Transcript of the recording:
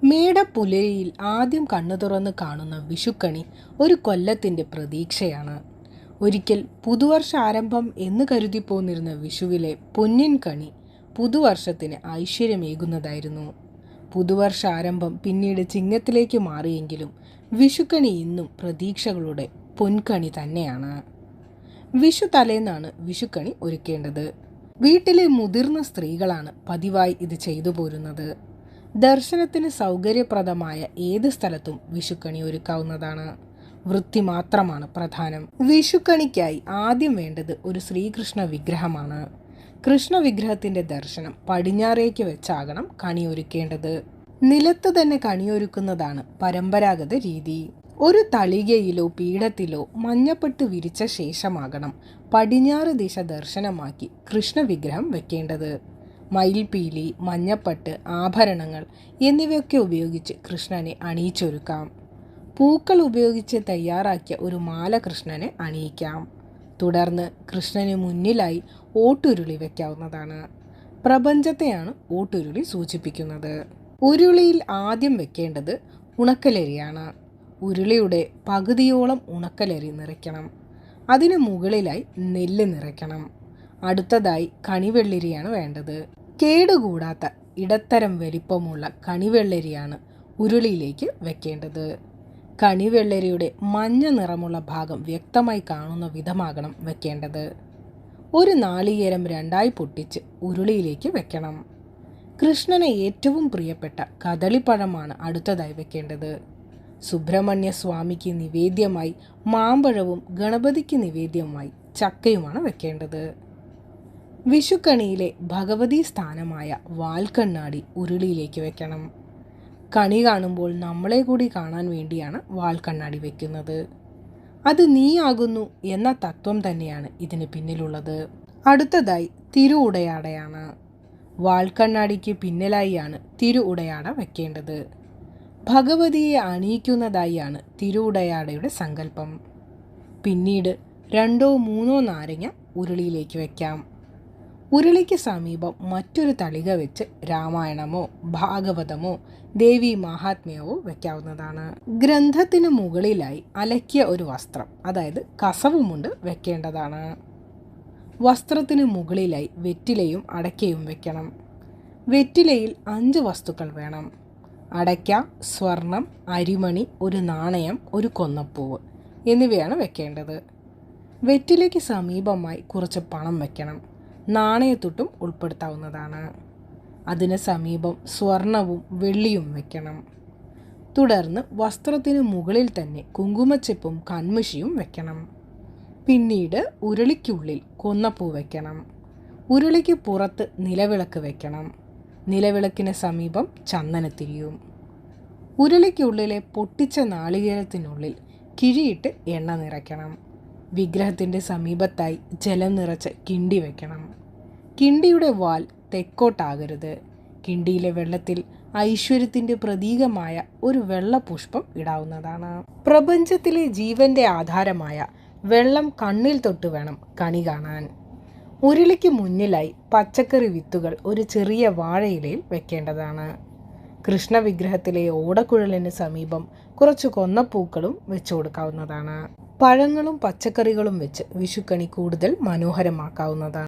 മേടപ്പുലരിയിൽ ആദ്യം കണ്ണു തുറന്ന് കാണുന്ന വിഷുക്കണി ഒരു കൊല്ലത്തിൻ്റെ പ്രതീക്ഷയാണ്. ഒരിക്കൽ പുതുവർഷാരംഭം എന്ന് കരുതിപ്പോന്നിരുന്ന വിഷുവിലെ പൊന്നിൻ കണി പുതുവർഷത്തിന് ഐശ്വര്യമേകുന്നതായിരുന്നു. പുതുവർഷാരംഭം പിന്നീട് ചിങ്ങത്തിലേക്ക് മാറിയെങ്കിലും വിഷുക്കണി ഇന്നും പ്രതീക്ഷകളുടെ പൊൻകണി തന്നെയാണ്. വിഷു തലേന്നാണ് വിഷുക്കണി ഒരുക്കേണ്ടത്. വീട്ടിലെ മുതിർന്ന സ്ത്രീകളാണ് പതിവായി ഇത് ചെയ്തു പോരുന്നത്. ദർശനത്തിന് സൗകര്യപ്രദമായ ഏത് സ്ഥലത്തും വിഷുക്കണി ഒരുക്കാവുന്നതാണ്. വൃത്തി മാത്രമാണ് പ്രധാനം. വിഷുക്കണിക്കായി ആദ്യം വേണ്ടത് ഒരു ശ്രീകൃഷ്ണ വിഗ്രഹമാണ്. കൃഷ്ണ വിഗ്രഹത്തിന്റെ ദർശനം പടിഞ്ഞാറേക്ക് വെച്ചാകണം കണി ഒരുക്കേണ്ടത്. നിലത്ത് തന്നെ കണിയൊരുക്കുന്നതാണ് പരമ്പരാഗത രീതി. ഒരു തളികയിലോ പീഠത്തിലോ മഞ്ഞപ്പെട്ട് വിരിച്ച ശേഷമാകണം പടിഞ്ഞാറ് ദിശ ദർശനമാക്കി കൃഷ്ണ വിഗ്രഹം വെക്കേണ്ടത്. മയിൽപീലി, മഞ്ഞപ്പട്ട്, ആഭരണങ്ങൾ എന്നിവയൊക്കെ ഉപയോഗിച്ച് കൃഷ്ണനെ അണിയിച്ചൊരുക്കാം. പൂക്കൾ ഉപയോഗിച്ച് തയ്യാറാക്കിയ ഒരു മാല കൃഷ്ണനെ അണിയിക്കാം. തുടർന്ന് കൃഷ്ണന് മുന്നിലായി ഓട്ടുരുളി വയ്ക്കാവുന്നതാണ്. പ്രപഞ്ചത്തെയാണ് ഓട്ടുരുളി സൂചിപ്പിക്കുന്നത്. ഉരുളിയിൽ ആദ്യം വെക്കേണ്ടത് ഉണക്കലരിയാണ്. ഉരുളിയുടെ പകുതിയോളം ഉണക്കലരി നിറയ്ക്കണം. അതിന് മുകളിലായി നെല്ല് നിറയ്ക്കണം. അടുത്തതായി കണിവെള്ളരിയാണ് വേണ്ടത്. കേടുകൂടാത്ത ഇടത്തരം വലിപ്പമുള്ള കണിവെള്ളരിയാണ് ഉരുളിയിലേക്ക് വെക്കേണ്ടത്. കണിവെള്ളരിയുടെ മഞ്ഞ നിറമുള്ള ഭാഗം വ്യക്തമായി കാണുന്ന വിധമാകണം വെക്കേണ്ടത്. ഒരു നാളികേരം രണ്ടായി പൊട്ടിച്ച് ഉരുളിയിലേക്ക് വെക്കണം. കൃഷ്ണന് ഏറ്റവും പ്രിയപ്പെട്ട കദളിപ്പഴമാണ് അടുത്തതായി വെക്കേണ്ടത്. സുബ്രഹ്മണ്യ സ്വാമിക്ക് നിവേദ്യമായി മാമ്പഴവും ഗണപതിക്ക് നിവേദ്യമായി ചക്കയുമാണ് വെക്കേണ്ടത്. വിഷുക്കണിയിലെ ഭഗവതി സ്ഥാനമായ വാൽക്കണ്ണാടി ഉരുളിയിലേക്ക് വെക്കണം. കണി കാണുമ്പോൾ നമ്മളെ കൂടി കാണാൻ വേണ്ടിയാണ് വാൽക്കണ്ണാടി വെക്കുന്നത്. അത് നീയാകുന്നു എന്ന തത്വം തന്നെയാണ് ഇതിന് പിന്നിലുള്ളത്. അടുത്തതായി തിരുഉടയാടയാണ്. വാൽക്കണ്ണാടിക്ക് പിന്നിലായിയാണ് തിരുഉടയാട വെക്കേണ്ടത്. ഭഗവതിയെ അണിയിക്കുന്നതായാണ് തിരുഉടയാടയുടെ സങ്കല്പം. പിന്നീട് 2-3 നാരങ്ങ ഉരുളിയിലേക്ക് വെക്കാം. ഉരുളിക്ക് സമീപം മറ്റൊരു തളിക വെച്ച് രാമായണമോ ഭാഗവതമോ ദേവി മഹാത്മ്യമോ വെക്കാവുന്നതാണ്. ഗ്രന്ഥത്തിന് മുകളിലായി അലക്കിയ ഒരു വസ്ത്രം, അതായത് കസവുമുണ്ട്, വെക്കേണ്ടതാണ്. വസ്ത്രത്തിന് മുകളിലായി വെറ്റിലയും അടയ്ക്കയും വെക്കണം. വെറ്റിലയിൽ 5 വസ്തുക്കൾ വേണം. അടയ്ക്ക, സ്വർണം, അരിമണി, ഒരു നാണയം, ഒരു കൊന്നപ്പൂവ് എന്നിവയാണ് വെക്കേണ്ടത്. വെറ്റിലയ്ക്ക് സമീപമായി കുറച്ച് പണം വെക്കണം. നാണയത്തുട്ടും ഉൾപ്പെടുത്താവുന്നതാണ്. അതിന് സമീപം സ്വർണവും വെള്ളിയും വെക്കണം. തുടർന്ന് വസ്ത്രത്തിന് മുകളിൽ തന്നെ കുങ്കുമച്ചെപ്പും കൺമഷിയും വെക്കണം. പിന്നീട് ഉരുളിക്കുള്ളിൽ കൊന്നപ്പൂ വെക്കണം. ഉരുളിക്ക് പുറത്ത് നിലവിളക്ക് വെക്കണം. നിലവിളക്കിന് സമീപം ചന്ദനത്തിരിയും. ഉരുളിക്കുള്ളിലെ പൊട്ടിച്ച നാളികേരത്തിനുള്ളിൽ കിഴിയിട്ട് എണ്ണ നിറയ്ക്കണം. വിഗ്രഹത്തിൻ്റെ സമീപത്തായി ജലം നിറച്ച് കിണ്ടി വെക്കണം. കിണ്ടിയുടെ വാൽ തെക്കോട്ടാകരുത്. കിണ്ടിയിലെ വെള്ളത്തിൽ ഐശ്വര്യത്തിൻ്റെ പ്രതീകമായ ഒരു വെള്ള പുഷ്പം ഇടാവുന്നതാണ്. പ്രപഞ്ചത്തിലെ ജീവന്റെ ആധാരമായ വെള്ളം കണ്ണിൽ തൊട്ട് വേണം കണി കാണാൻ. ഉരുളിക്ക് മുന്നിലായി പച്ചക്കറി വിത്തുകൾ ഒരു ചെറിയ വാഴയിലയിൽ വെക്കേണ്ടതാണ്. കൃഷ്ണ വിഗ്രഹത്തിലെ ഓടക്കുഴലിന് സമീപം കുറച്ച് കൊന്നപ്പൂക്കളും വെച്ചു കൊടുക്കാവുന്നതാണ്. പഴങ്ങളും പച്ചക്കറികളും വെച്ച് വിഷുക്കണി കൂടുതൽ മനോഹരമാക്കാവുന്നതാണ്.